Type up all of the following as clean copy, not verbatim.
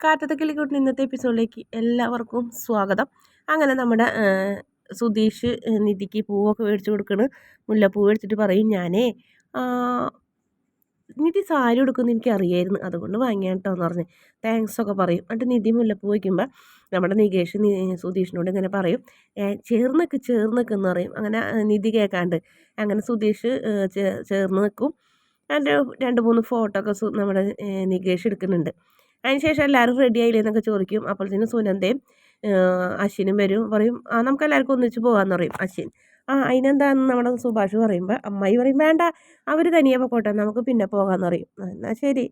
കാറ്റത്തെ കിളിക്കൂട്ടിന് ഇന്നത്തെ എപ്പിസോഡിലേക്ക് എല്ലാവർക്കും സ്വാഗതം. അങ്ങനെ നമ്മുടെ സുധീഷ് നിധിക്ക് പൂവൊക്കെ മേടിച്ച് കൊടുക്കണ്. മുല്ലപ്പൂ മേടിച്ചിട്ട് പറയും, ഞാനേ നിധി സാരി ഉടുക്കുമെന്ന് എനിക്ക് അറിയായിരുന്നു, അതുകൊണ്ട് വാങ്ങിയാൽ കേട്ടോ എന്ന് പറഞ്ഞ് താങ്ക്സ് ഒക്കെ പറയും. എന്നിട്ട് നിധി മുല്ലപ്പൂ വയ്ക്കുമ്പോൾ നമ്മുടെ നികേഷ് സുധീഷിനോട് ഇങ്ങനെ പറയും, ചേർന്ന് പറയും. അങ്ങനെ നിധി കേൾക്കാണ്ട് അങ്ങനെ സുധീഷ് ചേർന്ന് നിൽക്കും. അതിൻ്റെ 2-3 ഫോട്ടോ ഒക്കെ നമ്മുടെ നികേഷ് എടുക്കുന്നുണ്ട്. അതിനുശേഷം എല്ലാവരും റെഡി ആയില്ലേ എന്നൊക്കെ ചോദിക്കും. അപ്പോഴത്തേനും സുനന്ദയും അശ്വിനും വരും. പറയും, നമുക്ക് എല്ലാവർക്കും ഒന്നിച്ച് പോകാമെന്ന് പറയും അശ്വിൻ. അതിനെന്താന്ന് നമ്മുടെ സുഭാഷ് പറയുമ്പോൾ അമ്മായി പറയും, വേണ്ട, അവർ തനിയെ പൊക്കോട്ടെ, നമുക്ക് പിന്നെ പോകാമെന്ന് പറയും. എന്നാൽ ശരി.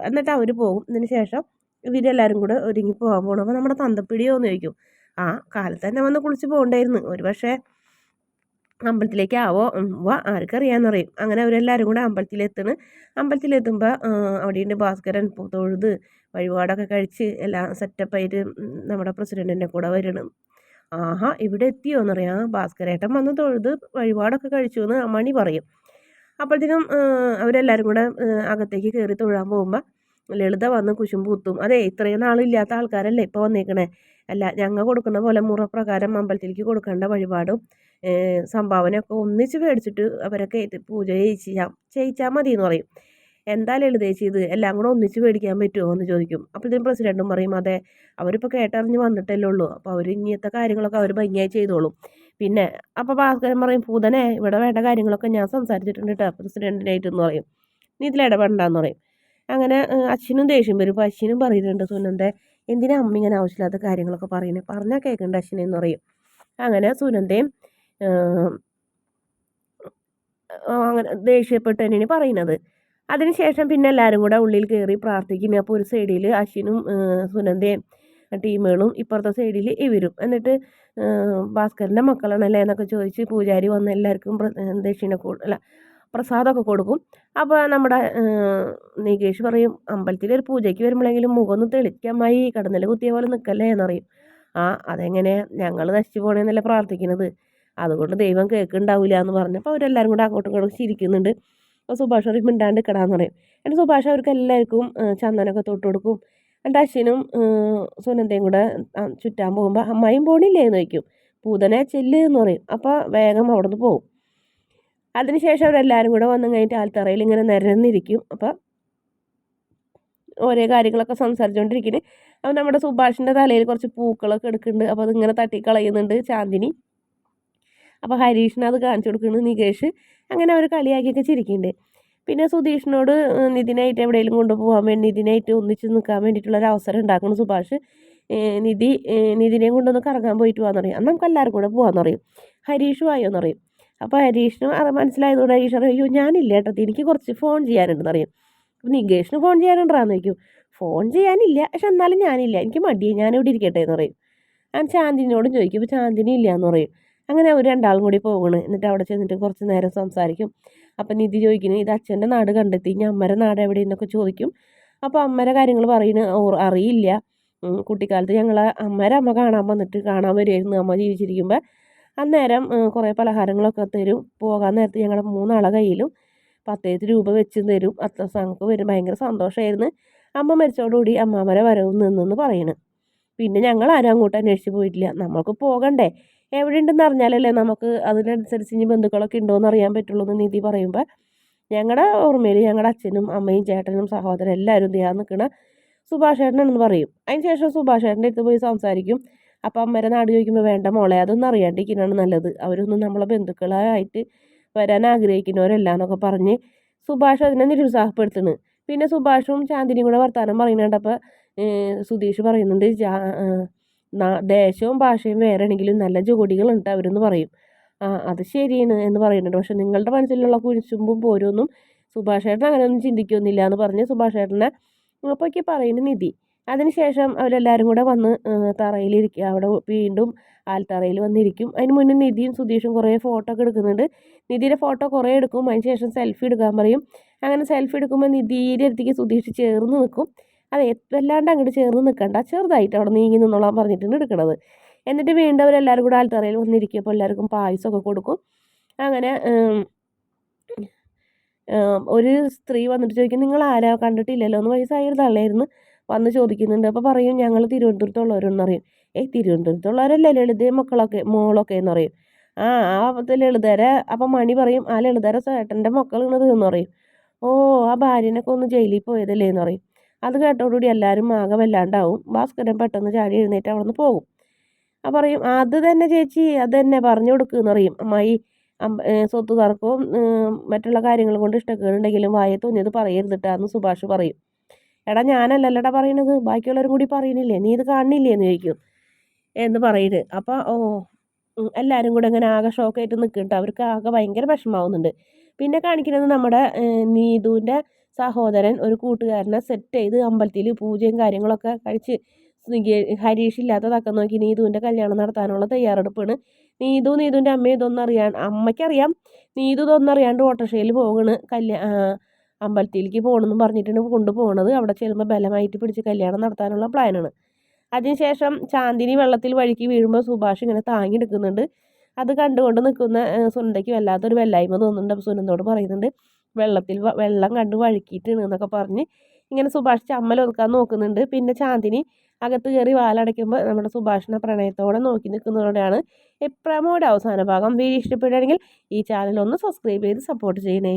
എന്നിട്ട് അവർ പോകും. ഇതിന് ശേഷം ഇവരെല്ലാവരും കൂടെ ഒരുങ്ങി പോകാൻ പോകണം. അപ്പോൾ നമ്മുടെ തന്തപ്പിടിയോ എന്ന് ചോദിക്കും. കാലത്ത് തന്നെ വന്ന് കുളിച്ച് പോകണ്ടായിരുന്നു, ഒരു പക്ഷേ അമ്പലത്തിലേക്കാവോ ആർക്കറിയാമെന്ന് പറയും. അങ്ങനെ അവരെല്ലാവരും കൂടെ അമ്പലത്തിലെത്തുമ്പോൾ അവിടെയുണ്ട് ഭാസ്കരൻ തൊഴുത് വഴിപാടൊക്കെ കഴിച്ച് എല്ലാം സെറ്റപ്പായിട്ട് നമ്മുടെ പ്രസിഡൻറ്റിൻ്റെ കൂടെ വരണം. ഇവിടെ എത്തിയോന്നറിയാം, ഭാസ്കരേട്ടൻ വന്ന് തൊഴുത് വഴിപാടൊക്കെ കഴിച്ചു എന്ന് മണി പറയും. അപ്പോഴത്തേനും അവരെല്ലാവരും കൂടെ അകത്തേക്ക് കയറി തൊഴാൻ പോകുമ്പോൾ ലളിത വന്ന് കുശുമ്പൂത്തും. അതെ, ഇത്രയും നാളില്ലാത്ത ആൾക്കാരല്ലേ ഇപ്പോൾ വന്നേക്കണേ. അല്ല, ഞങ്ങൾ കൊടുക്കുന്ന പോലെ മുറപ്രകാരം അമ്പലത്തിലേക്ക് കൊടുക്കേണ്ട വഴിപാടും സംഭാവനയൊക്കെ ഒന്നിച്ച് മേടിച്ചിട്ട് അവരൊക്കെ പൂജ ചെയ്യിച്ചാൽ മതി എന്ന് പറയും. എന്താ ലളിതേച്ചി ഇത് എല്ലാം കൂടെ ഒന്നിച്ച് മേടിക്കാൻ പറ്റുമോ എന്ന് ചോദിക്കും. അപ്പോഴത്തേക്കും പ്രസിഡൻറ്റും പറയും, അതെ, അവരിപ്പോൾ കേട്ടറിഞ്ഞ് വന്നിട്ടല്ലേ ഉള്ളൂ, അപ്പോൾ അവർ ഇങ്ങനത്തെ കാര്യങ്ങളൊക്കെ അവർ ഭംഗിയായി ചെയ്തോളും. പിന്നെ അപ്പോൾ ഭാസ്കരൻ പറയും, പൂതനെ ഇവിടെ വേണ്ട കാര്യങ്ങളൊക്കെ ഞാൻ സംസാരിച്ചിട്ടുണ്ട് കേട്ടോ പ്രസിഡൻറ്റിനായിട്ടെന്ന് പറയും. നീ ഇതിൽ ഇടപെടണ്ടെന്ന് പറയും. അങ്ങനെ അശ്വിനും ദേഷ്യം വരും. അപ്പോൾ അശ്വിനും പറയുന്നുണ്ട്, സുനന്ദ എന്തിനാ അമ്മ ഇങ്ങനെ ആവശ്യമില്ലാത്ത കാര്യങ്ങളൊക്കെ പറയുന്നത്, പറഞ്ഞാൽ കേൾക്കണ്ട അശ്വിനെന്ന് പറയും. അങ്ങനെ സുനന്ദയും അങ്ങനെ ദേഷ്യപ്പെട്ട് തന്നെയാണ് പറയുന്നത്. അതിനുശേഷം പിന്നെ എല്ലാവരും കൂടെ ഉള്ളിൽ കയറി പ്രാർത്ഥിക്കുന്നു. അപ്പോൾ ഒരു സൈഡിൽ അശ്വിനും സുനന്ദയും ടീമുകളും, ഇപ്പുറത്തെ സൈഡിൽ ഇവരും. എന്നിട്ട് ഭാസ്കരൻ്റെ മക്കളാണല്ലേ എന്നൊക്കെ ചോദിച്ച് പൂജാരി വന്ന് എല്ലാവർക്കും പ്രസാദമൊക്കെ കൊടുക്കും. അപ്പോൾ നമ്മുടെ നികേഷ് പറയും, അമ്പലത്തിലൊരു പൂജയ്ക്ക് വരുമ്പോഴെങ്കിലും മുഖം ഒന്ന് തെളിക്കമായി, കടന്നൽ കുത്തിയ പോലെ നിൽക്കല്ലേ എന്നറിയും. അതെങ്ങനെ, ഞങ്ങൾ നശിച്ചു പോകണമെന്നല്ലേ പ്രാർത്ഥിക്കുന്നത്, അതുകൊണ്ട് ദൈവം കേൾക്കുന്നുണ്ടാവില്ല എന്ന് പറഞ്ഞപ്പോൾ അവരെല്ലാവരും കൂടെ അങ്ങോട്ടും ഇങ്ങോട്ടും ചിരിക്കുന്നുണ്ട്. അപ്പോൾ സുഭാഷ് പറയും, മിണ്ടാണ്ട് കിടാന്ന് പറയും. എന്നിട്ട് സുഭാഷ് അവർക്ക് എല്ലാവർക്കും ചന്ദനമൊക്കെ തൊട്ട് കൊടുക്കും. എന്നിട്ട് അശ്വിനും സുനന്ദയും കൂടെ ചുറ്റാൻ പോകുമ്പോൾ അമ്മായിയും പോണില്ലേ എന്ന് ചോദിക്കും. പൂതനെ ചെല്ല് എന്ന് പറയും. അപ്പോൾ വേഗം അവിടെ നിന്ന് പോകും. അതിനുശേഷം അവരെല്ലാവരും കൂടെ വന്നു കഴിഞ്ഞിട്ട് ആൽത്തറയിൽ ഇങ്ങനെ നിരന്നിരിക്കും. അപ്പോൾ ഓരോ കാര്യങ്ങളൊക്കെ സംസാരിച്ചുകൊണ്ടിരിക്കുന്നത്. അപ്പോൾ നമ്മുടെ സുഭാഷിൻ്റെ തലയിൽ കുറച്ച് പൂക്കളൊക്കെ എടുക്കുന്നുണ്ട്. അപ്പോൾ അതിങ്ങനെ തട്ടിക്കളയുന്നുണ്ട് ചാന്ദിനി. അപ്പോൾ ഹരീഷിന് അത് കാണിച്ചു കൊടുക്കുന്നു നികേഷ്. അങ്ങനെ അവർ കളിയാക്കിയൊക്കെ ചിരിക്കുന്നുണ്ട്. പിന്നെ സുധീഷിനോട് നിതിനായിട്ട് എവിടെയെങ്കിലും കൊണ്ടുപോകാൻ വേണ്ടി നിതിനായിട്ട് ഒന്നിച്ച് നിൽക്കാൻ വേണ്ടിയിട്ടുള്ളൊരു അവസരം ഉണ്ടാക്കണം സുഭാഷ്. നിതിനെയും കൊണ്ടൊന്ന് കറങ്ങാൻ പോയിട്ട് പോകാമെന്ന് പറയും. നമുക്ക് എല്ലാവരും കൂടെ പോകാമെന്ന് പറയും. ഹരീഷും ആയോ എന്ന് പറയും. അപ്പോൾ ഹരീഷിനും അത് മനസ്സിലായതുകൊണ്ട് ഹരീഷ് പറയും, അയ്യോ ഞാനില്ല കേട്ടോ, എനിക്ക് കുറച്ച് ഫോൺ ചെയ്യാനുണ്ടെന്ന് പറയും. അപ്പോൾ നികേഷിന് ഫോൺ ചെയ്യാനുണ്ടാന്ന് ചോദിക്കും. ഫോൺ ചെയ്യാനില്ല, പക്ഷെ എന്നാലും ഞാനില്ല, എനിക്ക് മടിയായി, ഞാനിവിടെ ഇരിക്കട്ടെ എന്ന് പറയും. ഞാൻ ചാന്ദിനിയോടും ചോദിക്കും. അപ്പോൾ ചാന്ദിനി ഇല്ല എന്ന് പറയും. അങ്ങനെ അവർ രണ്ടാളും കൂടി പോകണ്. എന്നിട്ട് അവിടെ ചെന്നിട്ട് കുറച്ച് നേരം സംസാരിക്കും. അപ്പം നിധി ചോദിക്കുന്നു, ഇത് അച്ഛൻ്റെ നാട് കണ്ടെത്തി, ഇനി അമ്മയുടെ നാട് എവിടെയെന്നൊക്കെ ചോദിക്കും. അപ്പോൾ അമ്മയുടെ കാര്യങ്ങൾ പറയുന്നത് അറിയില്ല, കുട്ടിക്കാലത്ത് ഞങ്ങൾ അമ്മ കാണാൻ വരുമായിരുന്നു അമ്മ ജീവിച്ചിരിക്കുമ്പോൾ. അന്നേരം കുറേ പലഹാരങ്ങളൊക്കെ തരും. പോകാൻ നേരത്ത് ഞങ്ങളുടെ 3 ആളെ കയ്യിലും 10 രൂപ വെച്ച് തരും. അത്ര ഞങ്ങൾക്ക് വരും, ഭയങ്കര സന്തോഷമായിരുന്നു. അമ്മ മരിച്ചോടുകൂടി അമ്മാമ്മരെ വരവ് നിന്നെന്ന് പറയുന്നു. പിന്നെ ഞങ്ങൾ ആരും അങ്ങോട്ട് അന്വേഷിച്ച് പോയിട്ടില്ല, നമ്മൾക്ക് പോകണ്ടേ, എവിടെ ഉണ്ടെന്ന് അറിഞ്ഞാലല്ലേ നമുക്ക് അതിനനുസരിച്ച് ഇനി ബന്ധുക്കളൊക്കെ ഉണ്ടോയെന്ന് അറിയാൻ പറ്റുള്ളൂ എന്ന് നിധി പറയുമ്പോൾ ഞങ്ങളുടെ ഓർമ്മയിൽ ഞങ്ങളുടെ അച്ഛനും അമ്മയും ചേട്ടനും സഹോദരൻ എല്ലാവരും ദേഹാൻ നിൽക്കണ സുഭാഷ് ചേട്ടനാണെന്ന് പറയും. അതിന് ശേഷം സുഭാഷ് ചേട്ടൻ്റെ അടുത്ത് പോയി സംസാരിക്കും. അപ്പം അമ്മേരെ നാട് ചോദിക്കുമ്പോൾ വേണ്ട മോളെ, അതൊന്നും അറിയാണ്ടിരിക്കുന്നതാണ് നല്ലത്, അവരൊന്നും നമ്മളെ ബന്ധുക്കളായിട്ട് വരാൻ ആഗ്രഹിക്കുന്നവരല്ല എന്നൊക്കെ പറഞ്ഞ് സുഭാഷ് അതിനെ നിരുത്സാഹപ്പെടുത്തുന്നു. പിന്നെ സുഭാഷും ചാന്ദിനിയും കൂടെ വർത്താനം പറയുന്നുണ്ട്. അപ്പോൾ സുധീഷ് പറയുന്നുണ്ട്, ദേശവും ഭാഷയും വേറെ ആണെങ്കിലും നല്ല ജോഡികളുണ്ട് അവരെന്ന് പറയും. അത് ശരിയാണ് എന്ന് പറയുന്നുണ്ട്. പക്ഷെ നിങ്ങളുടെ മനസ്സിലുള്ള കുഴിച്ചുമ്പും പോരൊന്നും സുഭാഷ് ചേട്ടൻ അങ്ങനെയൊന്നും ചിന്തിക്കൊന്നുമില്ല എന്ന് പറഞ്ഞ് സുഭാഷ് ചേട്ടനെ അപ്പോഴേക്ക് പറയുന്നു നിധി. അതിനുശേഷം അവരെല്ലാവരും കൂടെ വന്ന് തറയിലിരിക്കുക. അവിടെ വീണ്ടും ആൽത്തറയിൽ വന്നിരിക്കും. അതിന് മുന്നേ നിധിയും സുധീഷും കുറേ ഫോട്ടോ ഒക്കെ എടുക്കുന്നുണ്ട്. നിധിയുടെ ഫോട്ടോ കുറേ എടുക്കും. അതിന് ശേഷം സെൽഫി എടുക്കാൻ പറയും. അങ്ങനെ സെൽഫി എടുക്കുമ്പോൾ നിധിയുടെ അടുത്തേക്ക് സുധീഷ് ചേർന്ന് നിൽക്കും. അതെ, വല്ലാണ്ട് അങ്ങോട്ട് ചേർന്ന് നിൽക്കണ്ട, ചെറുതായിട്ട് അവിടെ നീങ്ങി നിന്നോളാൻ പറഞ്ഞിട്ടാണ് എടുക്കണത്. എന്നിട്ട് വീണ്ടും അവരെല്ലാവരും കൂടെ ആൽത്തറയിൽ വന്നിരിക്കും. അപ്പോൾ എല്ലാവർക്കും പായസമൊക്കെ കൊടുക്കും. അങ്ങനെ ഒരു സ്ത്രീ വന്നിട്ട് ചോദിക്കും, നിങ്ങൾ ആരാ, കണ്ടിട്ടില്ലല്ലോ എന്ന്, വയസ്സായൊരു തള്ളയായിരുന്നു. വന്ന് ചോദിക്കുന്നുണ്ട്. അപ്പോൾ പറയും ഞങ്ങൾ തിരുവനന്തപുരത്തുള്ളവരെന്ന് പറയും. തിരുവനന്തപുരത്തുള്ളവരല്ലേ ലളിതയും മോളൊക്കെ എന്ന് പറയും. ആ ലളിതര. അപ്പം മണി പറയും ആ ലളിതര ചേട്ടൻ്റെ മക്കളാണത് എന്ന് പറയും. ഓ ആ ഭാര്യനൊക്കെ ഒന്ന് ജയിലിൽ പോയതല്ലേ എന്ന് പറയും. അത് കേട്ടോടുകൂടി എല്ലാവരും ആകെ വല്ലാണ്ടാവും. ഭാസ്കരൻ പെട്ടെന്ന് ചാടി എഴുന്നേറ്റ് അവിടെ നിന്ന് പോകും. അപ്പം പറയും അത് തന്നെ ചേച്ചി അത് തന്നെ പറഞ്ഞു കൊടുക്കുമെന്ന് പറയും. അമ്മായി സ്വത്ത് തർക്കവും മറ്റുള്ള കാര്യങ്ങളും കൊണ്ട് ഇഷ്ടക്കേടുണ്ടെങ്കിലും വായെ തോന്നിയത് പറയരുതിട്ടാന്ന് സുഭാഷ് പറയും. എടാ ഞാനല്ലല്ലടാ പറയണത്, ബാക്കിയുള്ളവരും കൂടി പറയുന്നില്ലേ, നീ ഇത് കാണുന്നില്ലേ എന്ന് ചോദിക്കും എന്ന് പറയുന്നത്. അപ്പോൾ എല്ലാവരും കൂടെ അങ്ങനെ ആകെ ഷോക്കായിട്ട് നിൽക്കുന്നുണ്ട്. അവർക്ക് ആകെ ഭയങ്കര വിഷമാവുന്നുണ്ട്. പിന്നെ കാണിക്കുന്നത് നമ്മുടെ നീതുവിൻ്റെ സഹോദരൻ ഒരു കൂട്ടുകാരനെ സെറ്റ് ചെയ്ത് അമ്പലത്തിൽ പൂജയും കാര്യങ്ങളൊക്കെ കഴിച്ച് ഹരീഷ് ഇല്ലാത്ത തക്കം നോക്കി നീതുവിൻ്റെ കല്യാണം നടത്താനുള്ള തയ്യാറെടുപ്പാണ്. നീതുവിൻ്റെ അമ്മ ഇതൊന്നും അമ്മയ്ക്കറിയാം. നീതു ഇതൊന്നും അറിയാണ്ട് ഓട്ടോറിക്ഷയിൽ പോകണ് അമ്പലത്തിലേക്ക് പോകണമെന്നും പറഞ്ഞിട്ടാണ് കൊണ്ടുപോകണത്. അവിടെ ചെല്ലുമ്പോൾ ബലമായിട്ട് പിടിച്ച് കല്യാണം നടത്താനുള്ള പ്ലാനാണ്. അതിനുശേഷം ചാന്ദിനി വെള്ളത്തിൽ വഴുക്കി വീഴുമ്പോൾ സുഭാഷ് ഇങ്ങനെ താങ്ങിയെടുക്കുന്നുണ്ട്. അത് കണ്ടുകൊണ്ട് നിൽക്കുന്ന സുനന്ദയ്ക്ക് വല്ലാത്തൊരു വെല്ലായ്മ തോന്നുന്നുണ്ട്. അപ്പോൾ സുനന്ദയോട് പറയുന്നുണ്ട് വെള്ളം കണ്ട് വഴുക്കിയിട്ടാണ് എന്നൊക്കെ പറഞ്ഞ് ഇങ്ങനെ സുഭാഷ് ചമ്മലൊതുക്കാൻ നോക്കുന്നുണ്ട്. പിന്നെ ചാന്ദിനി അകത്ത് കയറി വാലടയ്ക്കുമ്പോൾ നമ്മുടെ സുഭാഷിനെ പ്രണയത്തോടെ നോക്കി നിൽക്കുന്നതോടെയാണ് ഈ പ്രമോയുടെ അവസാന ഭാഗം. വീഡിയോ ഇഷ്ടപ്പെടുകയാണെങ്കിൽ ഈ ചാനൽ ഒന്ന് സബ്സ്ക്രൈബ് ചെയ്ത് സപ്പോർട്ട് ചെയ്യണേ.